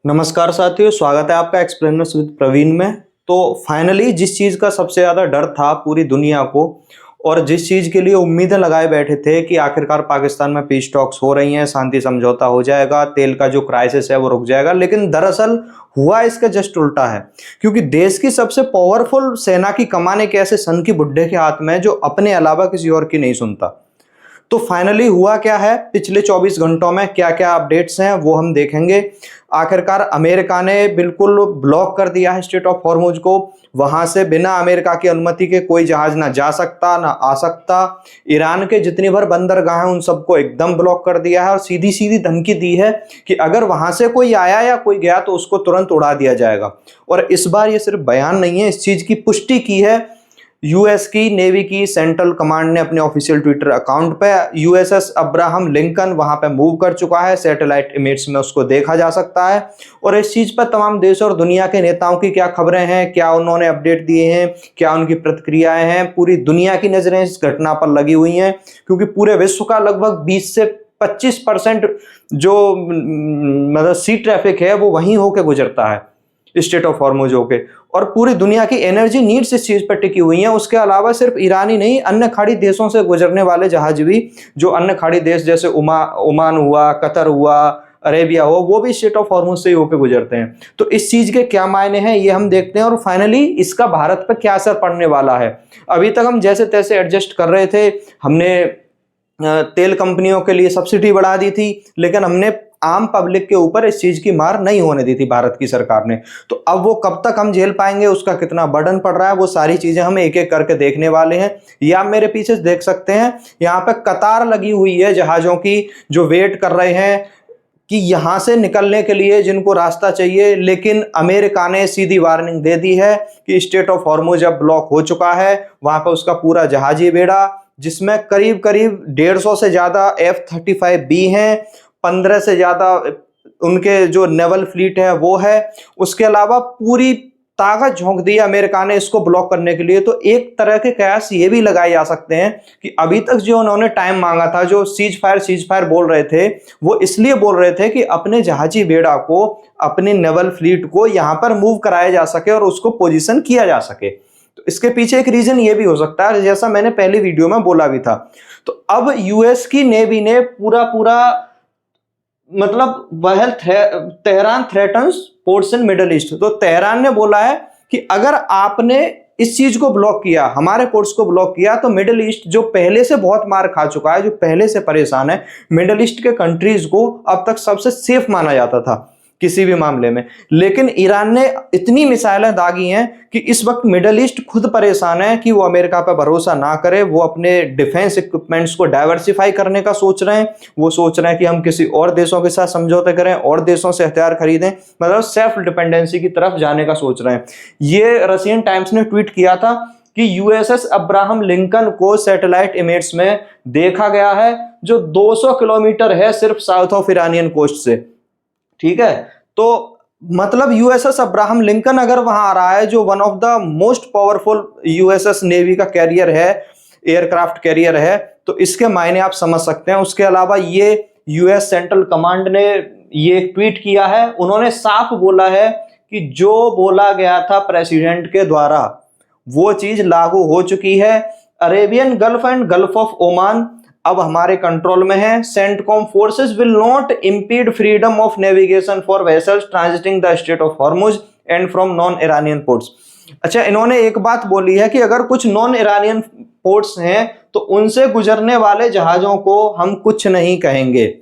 नमस्कार साथियों, स्वागत है आपका एक्सप्लेनर्स विद प्रवीण में। तो फाइनली जिस चीज़ का सबसे ज़्यादा डर था पूरी दुनिया को और जिस चीज़ के लिए उम्मीदें लगाए बैठे थे कि आखिरकार पाकिस्तान में पीस टॉक्स हो रही हैं, शांति समझौता हो जाएगा, तेल का जो क्राइसिस है वो रुक जाएगा, लेकिन दरअसल हुआ इसका जस्ट उल्टा है। क्योंकि देश की सबसे पावरफुल सेना की कमान एक ऐसे सन की बुड्ढे के हाथ में है जो अपने अलावा किसी और की नहीं सुनता। तो फाइनली हुआ क्या है, पिछले 24 घंटों में क्या क्या अपडेट्स हैं वो हम देखेंगे। आखिरकार अमेरिका ने बिल्कुल ब्लॉक कर दिया है स्ट्रेट ऑफ हॉर्मुज को। वहां से बिना अमेरिका की अनुमति के कोई जहाज ना जा सकता ना आ सकता। ईरान के जितनी भर बंदरगाह हैं उन सबको एकदम ब्लॉक कर दिया है और सीधी सीधी धमकी दी है कि अगर वहां से कोई आया या कोई गया तो उसको तुरंत उड़ा दिया जाएगा। और इस बार ये सिर्फ बयान नहीं है, इस चीज की पुष्टि की है यूएस की नेवी की सेंट्रल कमांड ने अपने ऑफिशियल ट्विटर अकाउंट पे। यूएसएस अब्राहम लिंकन वहां पे मूव कर चुका है, सैटेलाइट इमेज में उसको देखा जा सकता है। और इस चीज पर तमाम देश और दुनिया के नेताओं की क्या खबरें हैं, क्या उन्होंने अपडेट दिए हैं, क्या उनकी प्रतिक्रियाएं हैं, पूरी दुनिया की नजरें इस घटना पर लगी हुई हैं। क्योंकि पूरे विश्व का लगभग 20 से 25% जो मतलब सी ट्रैफिक है वो वहीं होके गुजरता है, स्टेट ऑफ हॉर्मुज होके। और पूरी दुनिया की एनर्जी नीड्स इस चीज पर टिकी हुई हैं। उसके अलावा सिर्फ ईरान ही नहीं, अन्य खाड़ी देशों से गुजरने वाले जहाज भी, जो अन्य खाड़ी देश जैसे ओमान हुआ, कतर हुआ, अरेबिया हो, वो भी स्ट्रेट ऑफ हॉर्मुज से ही होकर गुजरते हैं। तो इस चीज के क्या मायने हैं ये हम देखते हैं और फाइनली इसका भारत पर क्या असर पड़ने वाला है। अभी तक हम जैसे तैसे एडजस्ट कर रहे थे, हमने तेल कंपनियों के लिए सब्सिडी बढ़ा दी थी, लेकिन हमने आम पब्लिक के ऊपर इस चीज की मार नहीं होने दी थी भारत की सरकार ने। तो अब वो कब तक हम झेल पाएंगे, उसका कितना बर्डन पड़ रहा है, वो सारी चीजें हम एक एक करके देखने वाले हैं। ये आप मेरे पीछे देख सकते हैं, यहाँ पे कतार लगी हुई है जहाजों की जो वेट कर रहे हैं कि यहां से निकलने के लिए जिनको रास्ता चाहिए। लेकिन अमेरिका ने सीधी वार्निंग दे दी है कि स्ट्रेट ऑफ हॉर्मुज अब ब्लॉक हो चुका है, वहां पर उसका पूरा जहाजी बेड़ा, जिसमें करीब करीब 150 से ज्यादा F-35B हैं, 15 से ज्यादा उनके जो नेवल फ्लीट है वो है। उसके अलावा पूरी ताकत झोंक दी अमेरिका ने इसको ब्लॉक करने के लिए। तो एक तरह के कयास ये भी लगाए जा सकते हैं कि अभी तक जो उन्होंने टाइम मांगा था, जो सीज फायर बोल रहे थे, वो इसलिए बोल रहे थे कि अपने जहाजी बेड़ा को, अपनी नेवल फ्लीट को यहां पर मूव कराया जा सके और उसको पोजीशन किया जा सके। तो इसके पीछे एक रीजन ये भी हो सकता है, जैसा मैंने पहली वीडियो में बोला भी था। तो अब यूएस की नेवी ने पूरा मतलब Tehran threatens ports in middle east. तो तेहरान ने बोला है कि अगर आपने इस चीज को ब्लॉक किया, हमारे पोर्ट्स को ब्लॉक किया, तो मिडिल ईस्ट जो पहले से बहुत मार खा चुका है, जो पहले से परेशान है, मिडिल ईस्ट के कंट्रीज को अब तक सबसे सेफ माना जाता था किसी भी मामले में। लेकिन ईरान ने इतनी मिसाइलें दागी हैं कि इस वक्त मिडिल ईस्ट खुद परेशान है कि वो अमेरिका पर भरोसा ना करे। वो अपने डिफेंस इक्विपमेंट्स को डाइवर्सिफाई करने का सोच रहे हैं। वो सोच रहे हैं कि हम किसी और देशों के साथ समझौते करें और देशों से हथियार खरीदें, मतलब सेल्फ डिपेंडेंसी की तरफ जाने का सोच रहे हैं। ये रशियन टाइम्स ने ट्वीट किया था कि यूएसएस अब्राहम लिंकन को सैटेलाइट इमेज में देखा गया है, जो 200 किलोमीटर है सिर्फ साउथ ऑफ ईरानियन कोस्ट से। ठीक है, तो मतलब यूएसएस अब्राहम लिंकन अगर वहां आ रहा है, जो one of the most powerful USS navy का कैरियर है, एयरक्राफ्ट कैरियर है, तो इसके मायने आप समझ सकते हैं। उसके अलावा ये यूएस सेंट्रल कमांड ने ये ट्वीट किया है, उन्होंने साफ बोला है कि जो बोला गया था प्रेसिडेंट के द्वारा वो चीज लागू हो चुकी है। Arabian Gulf and Gulf of Oman अब हमारे कंट्रोल में है। CENTCOM forces will not impede freedom of navigation for vessels transiting the Strait of Hormuz and from non Iranian ports. अच्छा, इन्होंने एक बात बोली है कि अगर कुछ नॉन ईरानियन पोर्ट्स हैं तो उनसे गुजरने वाले जहाजों को हम कुछ नहीं कहेंगे।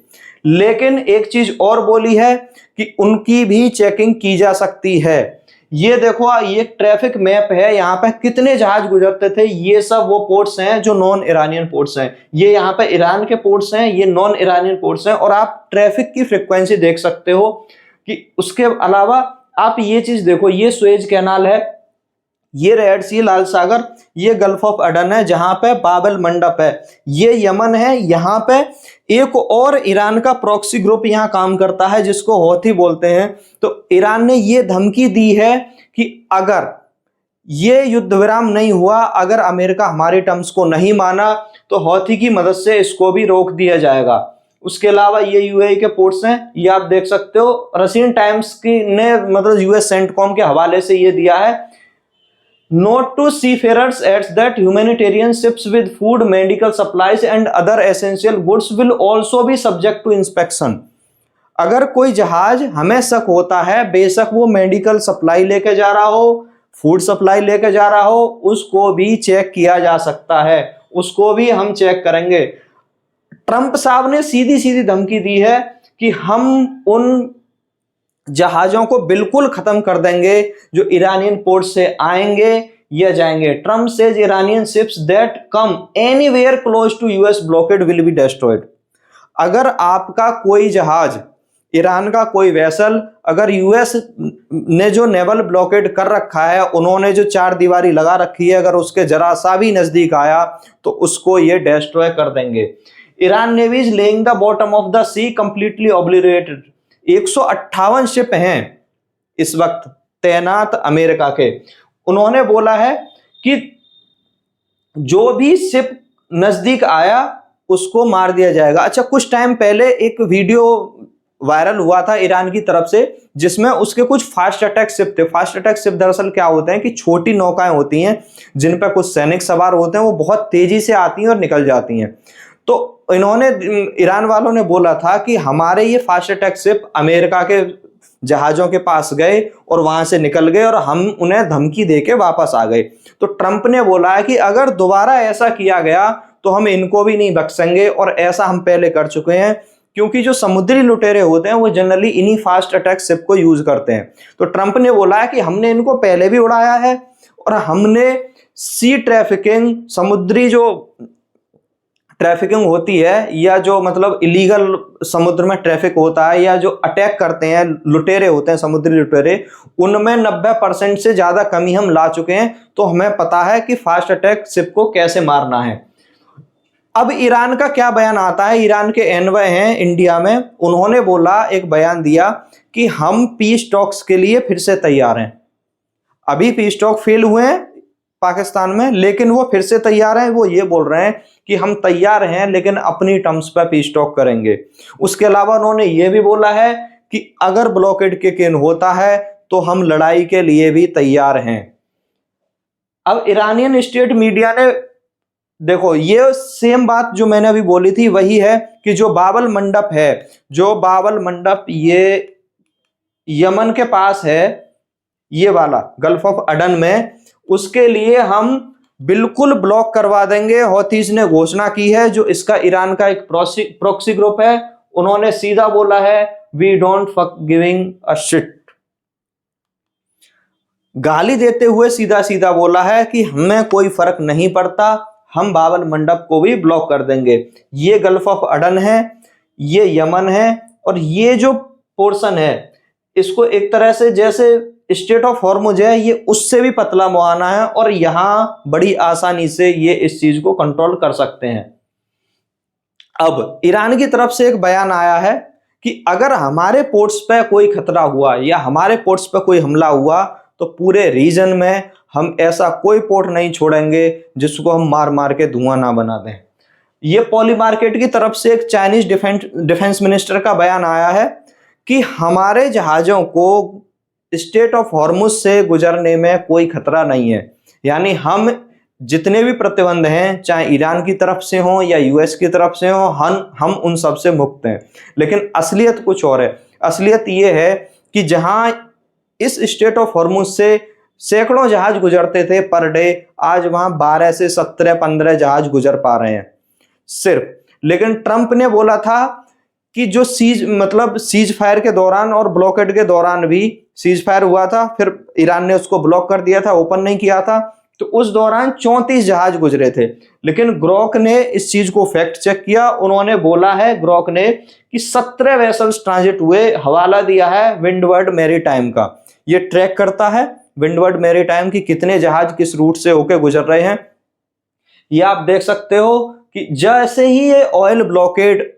लेकिन एक चीज और बोली है कि उनकी भी चेकिंग की जा सकती है। ये देखो, ये ट्रैफिक मैप है, यहाँ पे कितने जहाज गुजरते थे। ये सब वो पोर्ट्स हैं जो नॉन ईरानियन पोर्ट्स हैं। ये यहाँ पे ईरान के पोर्ट्स हैं, ये नॉन ईरानियन पोर्ट्स हैं। और आप ट्रैफिक की फ्रीक्वेंसी देख सकते हो कि उसके अलावा आप ये चीज देखो, ये सुएज कैनाल है, ये रेड सी, लाल सागर, ये गल्फ ऑफ अडन है जहां पे बाबल मंडप है, ये यमन है। यहाँ पे एक और ईरान का प्रॉक्सी ग्रुप यहाँ काम करता है जिसको हौथी बोलते हैं। तो ईरान ने ये धमकी दी है कि अगर ये युद्ध विराम नहीं हुआ, अगर अमेरिका हमारी टर्म्स को नहीं माना, तो हौथी की मदद से इसको भी रोक दिया जाएगा। उसके अलावा ये यूएई के पोर्ट्स हैं, ये आप देख सकते हो। रशियन टाइम्स की ने मतलब यूएस सेंटकॉम के हवाले से ये दिया है, note to seafarers adds that humanitarian ships with food, medical supplies and other essential goods will also be subject to inspection. अगर कोई जहाज, हमें शक होता है, बेशक वो मेडिकल सप्लाई लेके जा रहा हो, फूड सप्लाई लेके जा रहा हो, उसको भी चेक किया जा सकता है, उसको भी हम चेक करेंगे। ट्रंप साहब ने सीधी सीधी धमकी दी है कि हम उन जहाजों को बिल्कुल खत्म कर देंगे जो ईरानियन पोर्ट से आएंगे या जाएंगे। Trump says Iranian ships that come anywhere close to US blockade will be destroyed. अगर आपका कोई जहाज, ईरान का कोई वेसल, अगर यूएस ने जो नेवल ब्लॉकेड कर रखा है, उन्होंने जो चार दीवारी लगा रखी है, अगर उसके जरा सा भी नजदीक आया तो उसको ये डिस्ट्रॉय कर देंगे। Iran navy is laying the bottom of the sea completely obliterated. 158 ship हैं इस वक्त तैनात अमेरिका के। उन्होंने बोला है कि जो भी शिप नजदीक आया उसको मार दिया जाएगा। अच्छा, कुछ टाइम पहले एक वीडियो वायरल हुआ था ईरान की तरफ से, जिसमें उसके कुछ फास्ट अटैक शिप थे। फास्ट अटैक शिप दरअसल क्या होते हैं कि छोटी नौकाएं होती हैं जिन पर कुछ सैनिक सवार होते हैं, वो बहुत तेजी से आती हैं और निकल जाती हैं। तो इन्होंने, ईरान वालों ने बोला था कि हमारे ये फास्ट अटैक शिप अमेरिका के जहाजों के पास गए और वहां से निकल गए और हम उन्हें धमकी देके वापस आ गए। तो ट्रंप ने बोला है कि अगर दोबारा ऐसा किया गया तो हम इनको भी नहीं बख्शेंगे, और ऐसा हम पहले कर चुके हैं, क्योंकि जो समुद्री लुटेरे होते हैं वो जनरली इन्हीं फास्ट अटैक शिप को यूज करते हैं। तो ट्रंप ने बोला है कि हमने इनको पहले भी उड़ाया है और हमने सी ट्रैफिकिंग, समुद्री जो ट्रैफिकिंग होती है या जो मतलब इलीगल समुद्र में ट्रैफिक होता है या जो अटैक करते हैं लुटेरे होते हैं, समुद्री लुटेरे, उनमें 90% से ज्यादा कमी हम ला चुके हैं। तो हमें पता है कि फास्ट अटैक शिप को कैसे मारना है। अब ईरान का क्या बयान आता है, ईरान के एनवॉय हैं इंडिया में, उन्होंने बोला, एक बयान दिया कि हम पीस टॉक्स के लिए फिर से तैयार हैं। अभी पीस टॉक फेल हुए हैं पाकिस्तान में, लेकिन वो फिर से तैयार हैं। वो ये बोल रहे हैं कि हम तैयार हैं लेकिन अपनी टर्म्स पर पीस टॉक करेंगे। उसके अलावा उन्होंने ये भी बोला है कि अगर ब्लॉकेड के केन होता है तो हम लड़ाई के लिए भी तैयार हैं। अब ईरानियन स्टेट मीडिया ने, देखो ये सेम बात जो मैंने अभी बोली थी वही है कि जो बाबल मंडप है, जो बाबल मंडप ये यमन के पास है, ये वाला गल्फ ऑफ अडन में, उसके लिए हम बिल्कुल ब्लॉक करवा देंगे। हौथीज ने घोषणा की है, जो इसका ईरान का एक प्रॉक्सी ग्रुप है, उन्होंने सीधा बोला है we don't fuck giving a shit. गाली देते हुए सीधा सीधा बोला है कि हमें कोई फर्क नहीं पड़ता, हम बाबल मंडप को भी ब्लॉक कर देंगे। ये गल्फ ऑफ अडन है, ये यमन है, और ये जो पोर्शन है इसको एक तरह से जैसे स्टेट ऑफ हॉर्मुज है, ये उससे भी पतला मुआना है, और यहां बड़ी आसानी से ये इस चीज को कंट्रोल कर सकते हैं। अब ईरान की तरफ से एक बयान आया है कि अगर हमारे पोर्ट्स पे कोई खतरा हुआ या हमारे पोर्ट्स पे कोई हमला हुआ तो पूरे रीजन में हम ऐसा कोई पोर्ट नहीं छोड़ेंगे जिसको हम मार मार के धुआं ना बना दें। ये पॉली मार्केट की तरफ से एक चाइनीज डिफेंस मिनिस्टर का बयान आया है कि हमारे जहाजों को स्टेट ऑफ हॉर्मुज से गुजरने में कोई खतरा नहीं है। यानी हम जितने भी प्रतिबंध हैं, चाहे ईरान की तरफ से हो या यूएस की तरफ से हो, हम उन सब से मुक्त हैं। लेकिन असलियत कुछ और है। असलियत ये है कि जहां इस स्टेट ऑफ हॉर्मुज से सैकड़ों जहाज गुजरते थे पर डे, आज वहां 12 से 17-15 जहाज गुजर पा रहे हैं सिर्फ। लेकिन ट्रंप ने बोला था कि जो सीज फायर के दौरान और ब्लॉकेड के दौरान भी, सीज फायर हुआ था फिर ईरान ने उसको ब्लॉक कर दिया था, ओपन नहीं किया था, तो उस दौरान 34 जहाज गुजरे थे। लेकिन ग्रोक ने इस चीज को फैक्ट चेक किया। उन्होंने बोला है, ग्रोक ने, कि 17 वेसल्स ट्रांजिट हुए। हवाला दिया है विंडवर्ड मैरीटाइम का, ये ट्रैक करता है विंडवर्ड मैरीटाइम की कितने जहाज किस रूट से होकर गुजर रहे हैं। ये आप देख सकते हो कि जैसे ही ये ऑयल ब्लॉकेड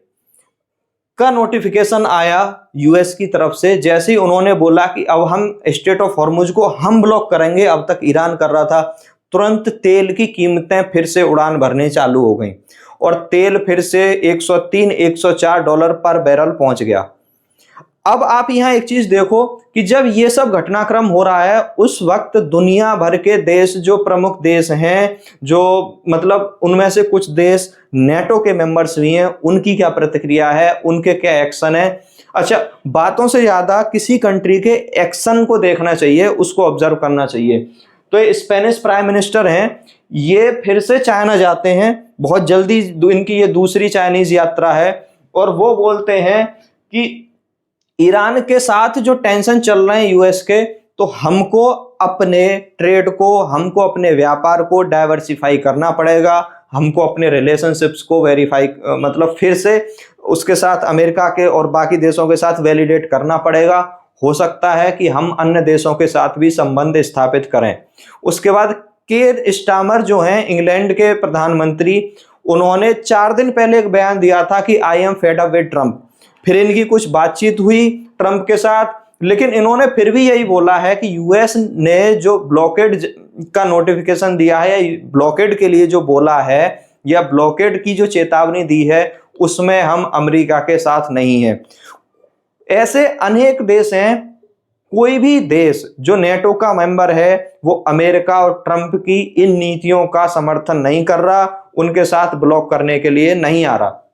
का नोटिफिकेशन आया यूएस की तरफ से, जैसे ही उन्होंने बोला कि अब हम स्टेट ऑफ हॉर्मुज को हम ब्लॉक करेंगे, अब तक ईरान कर रहा था, तुरंत तेल की कीमतें फिर से उड़ान भरने चालू हो गई। और तेल फिर से 103 104 डॉलर पर बैरल पहुंच गया। अब आप यहां एक चीज देखो कि जब ये सब घटनाक्रम हो रहा है उस वक्त दुनिया भर के देश, जो प्रमुख देश हैं, जो मतलब उनमें से कुछ देश नेटो के मेंबर्स भी हैं, उनकी क्या प्रतिक्रिया है, उनके क्या एक्शन है। अच्छा, बातों से ज्यादा किसी कंट्री के एक्शन को देखना चाहिए, उसको ऑब्जर्व करना चाहिए। तो ये स्पेनिश प्राइम मिनिस्टर हैं, ये फिर से चाइना जाते हैं बहुत जल्दी, इनकी ये दूसरी चाइनीज यात्रा है, और वो बोलते हैं कि ईरान के साथ जो टेंशन चल रहे हैं यूएस के, तो हमको अपने ट्रेड को, हमको अपने व्यापार को डाइवर्सिफाई करना पड़ेगा, हमको अपने रिलेशनशिप्स को वेरीफाई मतलब फिर से उसके साथ अमेरिका के और बाकी देशों के साथ वैलिडेट करना पड़ेगा। हो सकता है कि हम अन्य देशों के साथ भी संबंध स्थापित करें। उसके बाद केर स्टामर जो हैं इंग्लैंड के प्रधानमंत्री, उन्होंने 4 दिन पहले एक बयान दिया था कि I am fed up with Trump. फिर इनकी कुछ बातचीत हुई ट्रंप के साथ, लेकिन इन्होंने फिर भी यही बोला है कि यूएस ने जो ब्लॉकेड का नोटिफिकेशन दिया है, ब्लॉकेड के लिए जो बोला है या ब्लॉकेड की जो चेतावनी दी है, उसमें हम अमेरिका के साथ नहीं है। ऐसे अनेक देश हैं, कोई भी देश जो नेटो का मेंबर है वो अमेरिका और ट्रंप की इन नीतियों का समर्थन नहीं कर रहा, उनके साथ ब्लॉक करने के लिए नहीं आ रहा।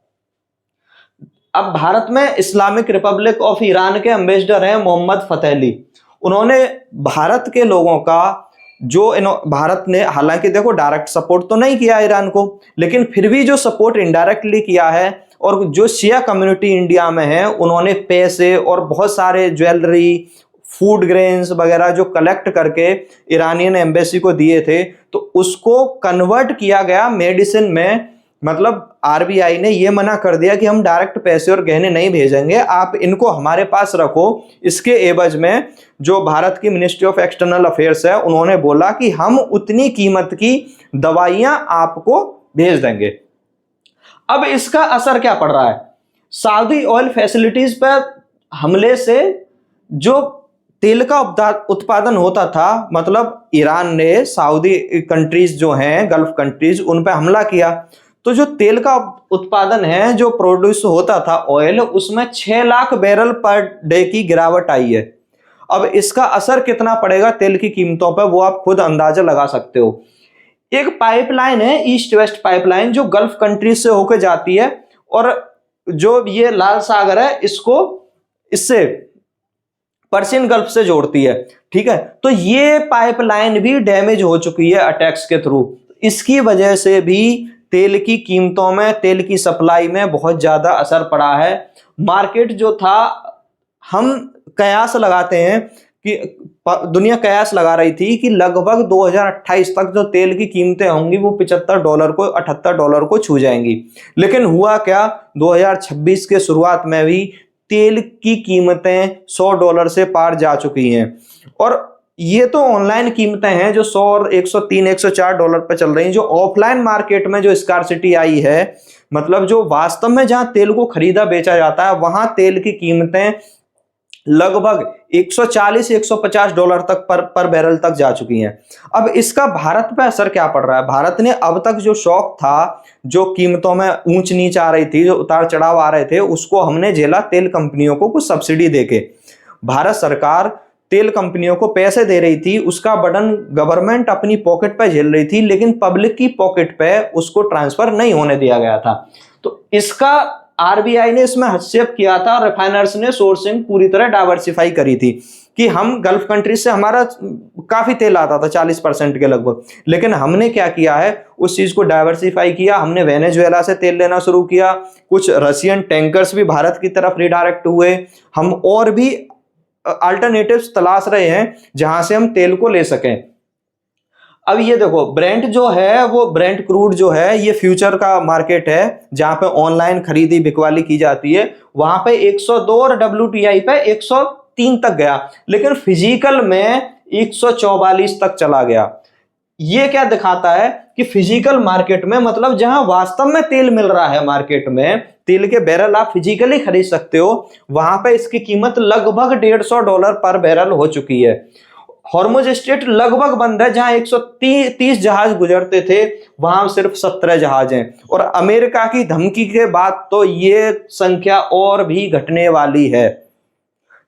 अब भारत में इस्लामिक रिपब्लिक ऑफ ईरान के एम्बेसडर हैं मोहम्मद फतेह अली। उन्होंने भारत के लोगों का जो भारत ने हालांकि देखो डायरेक्ट सपोर्ट तो नहीं किया ईरान को, लेकिन फिर भी जो सपोर्ट इनडायरेक्टली किया है, और जो शिया कम्युनिटी इंडिया में है, उन्होंने पैसे और बहुत सारे ज्वेलरी, फूड ग्रेन्स वगैरह जो कलेक्ट करके ईरानियन एम्बेसी को दिए थे, तो उसको कन्वर्ट किया गया मेडिसिन में। मतलब आरबीआई ने यह मना कर दिया कि हम डायरेक्ट पैसे और गहने नहीं भेजेंगे, आप इनको हमारे पास रखो। इसके एवज में जो भारत की मिनिस्ट्री ऑफ एक्सटर्नल अफेयर्स है, उन्होंने बोला कि हम उतनी कीमत की दवाइयां आपको भेज देंगे। अब इसका असर क्या पड़ रहा है? सऊदी ऑयल फैसिलिटीज पर हमले से जो तेल का उत्पादन होता था, मतलब ईरान ने सऊदी कंट्रीज जो हैं, गल्फ कंट्रीज, उन पर हमला किया, तो जो तेल का उत्पादन है, जो प्रोड्यूस होता था ऑयल, उसमें 6 लाख बैरल पर डे की गिरावट आई है। अब इसका असर कितना पड़ेगा तेल की कीमतों पर, वो आप खुद अंदाजा लगा सकते हो। एक पाइपलाइन है, ईस्ट वेस्ट पाइपलाइन, जो गल्फ कंट्रीज से होकर जाती है, और जो ये लाल सागर है इसको इससे पर्शियन गल्फ से जोड़ती है। ठीक है, तो ये पाइपलाइन भी डैमेज हो चुकी है अटैक्स के थ्रू। इसकी वजह से भी तेल की कीमतों में, तेल की सप्लाई में बहुत ज्यादा असर पड़ा है। मार्केट जो था, हम कयास लगाते हैं कि दुनिया कयास लगा रही थी कि लगभग 2028 तक जो तेल की कीमतें होंगी वो 75 डॉलर को, 78 डॉलर को छू जाएंगी। लेकिन हुआ क्या, 2026 के शुरुआत में भी तेल की कीमतें 100 डॉलर से पार जा चुकी हैं। और ये तो ऑनलाइन कीमतें हैं जो 100 और 103 104 डॉलर पर चल रही हैं। जो ऑफलाइन मार्केट में जो स्कार्सिटी आई है, मतलब जो वास्तव में जहां तेल को खरीदा बेचा जाता है, वहां तेल की कीमतें लगभग 140 150 डॉलर तक पर बैरल तक जा चुकी हैं। अब इसका भारत पे असर क्या पड़ रहा है? भारत ने अब तक जो शौक था, जो कीमतों में ऊंच नीच आ रही थी, जो उतार चढ़ाव आ रहे थे, उसको हमने झेला तेल कंपनियों को कुछ सब्सिडी देके। भारत सरकार तेल कंपनियों को पैसे दे रही थी, उसका बर्डन गवर्नमेंट अपनी पॉकेट पे झेल रही थी, लेकिन पब्लिक की पॉकेट पे उसको ट्रांसफर नहीं होने दिया गया था। तो इसका आरबीआई ने इसमें हस्तक्षेप किया था, रिफाइनर्स ने सोर्सिंग पूरी तरह डाइवर्सिफाई करी थी कि हम गल्फ कंट्रीज से, हमारा काफी तेल आता था 40% के लगभग, लेकिन हमने क्या किया है, उस चीज को डाइवर्सिफाई किया। हमने वेनेजुएला से तेल लेना शुरू किया, कुछ रशियन टैंकर्स भी भारत की तरफ रिडायरेक्ट हुए। हम और भी अल्टरनेटिव्स तलाश रहे हैं जहां से हम तेल को ले सकें। अब ये देखो, ब्रेंट जो है, वो ब्रेंट क्रूड जो है, ये फ्यूचर का मार्केट है जहां पे ऑनलाइन खरीदी बिकवाली की जाती है। वहां पे 102 और WTI पे 103 तक गया, लेकिन फिजिकल में 144 तक चला गया। ये क्या दिखाता है कि फिजिकल मार्केट में, मतलब जहां वास्तव में तेल मिल रहा है, मार्केट में तेल के बैरल आप फिजिकली खरीद सकते हो, वहां पे इसकी कीमत लगभग 150 डॉलर पर बैरल हो चुकी है। हॉर्मुज स्ट्रेट लगभग बंद है, जहां 130 जहाज गुजरते थे वहां सिर्फ 17 जहाज हैं। और अमेरिका की धमकी के बाद तो ये संख्या और भी घटने वाली है।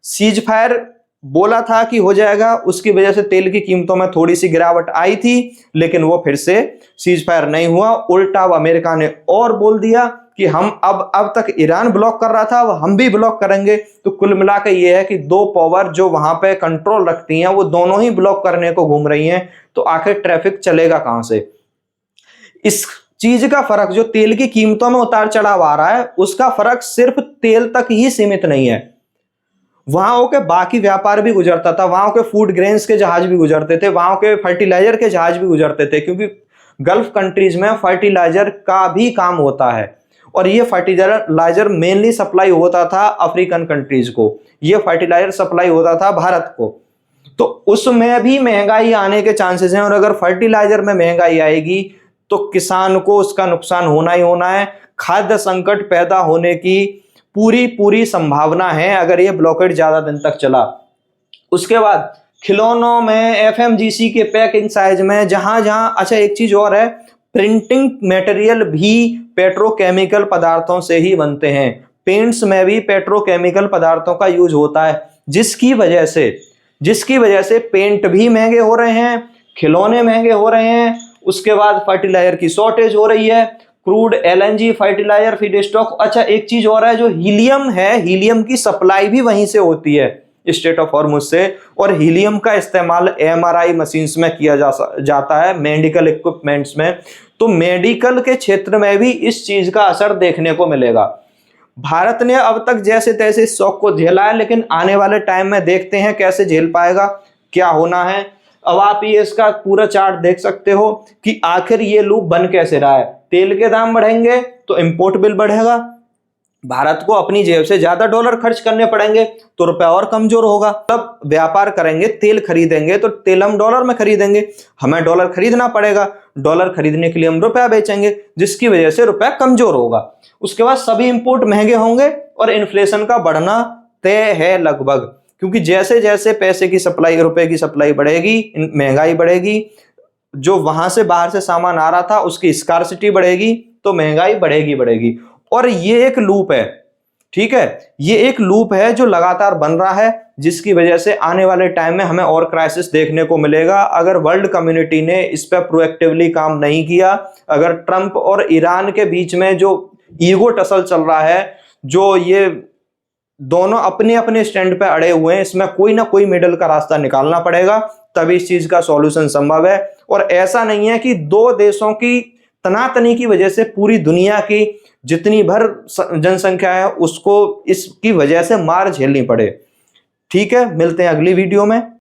सीज फायर बोला था कि हो जाएगा, उसकी वजह से तेल की कीमतों में थोड़ी सी गिरावट आई थी, लेकिन वो फिर से सीज फायर नहीं हुआ। उल्टा अब अमेरिका ने और बोल दिया कि हम अब तक ईरान ब्लॉक कर रहा था, अब हम भी ब्लॉक करेंगे। तो कुल मिलाकर ये है कि दो पावर जो वहां पे कंट्रोल रखती हैं वो दोनों ही ब्लॉक करने को घूम रही हैं। तो आखिर ट्रैफिक चलेगा कहां से? इस चीज का फर्क जो तेल की कीमतों में उतार चढ़ाव आ रहा है, उसका फर्क सिर्फ तेल तक ही सीमित नहीं है। वहां के बाकी व्यापार भी गुजरता था, वहां के फूड ग्रेन्स के जहाज भी गुजरते थे, वहां के फर्टिलाइजर के जहाज भी गुजरते थे, क्योंकि गल्फ कंट्रीज में फर्टिलाइजर का भी काम होता है। और ये फर्टिलाइजर मेनली सप्लाई होता था अफ्रीकन कंट्रीज को, ये फर्टिलाइजर सप्लाई होता था भारत को। तो उसमें भी महंगाई आने के चांसेस हैं, और अगर फर्टिलाइजर में महंगाई आएगी तो किसान को उसका नुकसान होना ही होना है। खाद्य संकट पैदा होने की पूरी संभावना है अगर ये ब्लॉकेड ज्यादा दिन तक चला। उसके बाद खिलौनों में, एफएमजीसी के पैकिंग साइज में, जहां जहां, अच्छा एक चीज और है, प्रिंटिंग मटेरियल भी पेट्रोकेमिकल पदार्थों से ही बनते हैं। पेंट्स में भी पेट्रोकेमिकल पदार्थों का यूज होता है, जिसकी वजह से पेंट भी महंगे हो रहे हैं, खिलौने महंगे हो रहे हैं। उसके बाद फर्टिलाइजर की शॉर्टेज हो रही है, crude, LNG, fertiliser, feedstock. अच्छा एक चीज और है, जो हीलियम है, हीलियम की सप्लाई भी वहीं से होती है, स्ट्रेट ऑफ हॉर्मुज से। और हीलियम का इस्तेमाल एमआरआई मशीन्स में किया जाता है, मेडिकल इक्विपमेंट्स में। तो मेडिकल के क्षेत्र में भी इस चीज का असर देखने को मिलेगा। भारत ने अब तक जैसे तैसे इस शॉक को झेला है, लेकिन आने वाले टाइम में देखते हैं कैसे झेल पाएगा, क्या होना है। अब आप ये इसका पूरा चार्ट देख सकते हो कि आखिर ये लूप बन कैसे रहा है। तेल के दाम बढ़ेंगे तो इंपोर्ट बिल बढ़ेगा, भारत को अपनी जेब से ज्यादा डॉलर खर्च करने पड़ेंगे तो रुपया और कमजोर होगा। तब व्यापार करेंगे, तेल खरीदेंगे तो तेल हम डॉलर में खरीदेंगे, हमें डॉलर खरीदना पड़ेगा, डॉलर खरीदने के लिए हम रुपया बेचेंगे, जिसकी वजह से रुपया कमजोर होगा। उसके बाद सभी इंपोर्ट महंगे होंगे और इन्फ्लेशन का बढ़ना तय है लगभग, क्योंकि जैसे जैसे पैसे की सप्लाई, रुपए की सप्लाई बढ़ेगी, महंगाई बढ़ेगी, जो वहां से बाहर से सामान आ रहा था उसकी स्कार्सिटी बढ़ेगी, तो महंगाई बढ़ेगी। और ये एक लूप है, ठीक है, ये एक लूप है जो लगातार बन रहा है, जिसकी वजह से आने वाले टाइम में हमें और क्राइसिस देखने को मिलेगा अगर वर्ल्ड कम्युनिटी ने इस पर प्रोएक्टिवली काम नहीं किया। अगर ट्रंप और ईरान के बीच में जो ईगो टसल चल रहा है, जो ये दोनों अपने अपने स्टैंड पे अड़े हुए हैं, इसमें कोई ना कोई मिडल का रास्ता निकालना पड़ेगा, तभी इस चीज का सॉल्यूशन संभव है। और ऐसा नहीं है कि दो देशों की तनातनी की वजह से पूरी दुनिया की जितनी भर जनसंख्या है उसको इसकी वजह से मार झेलनी पड़े। ठीक है, मिलते हैं अगली वीडियो में।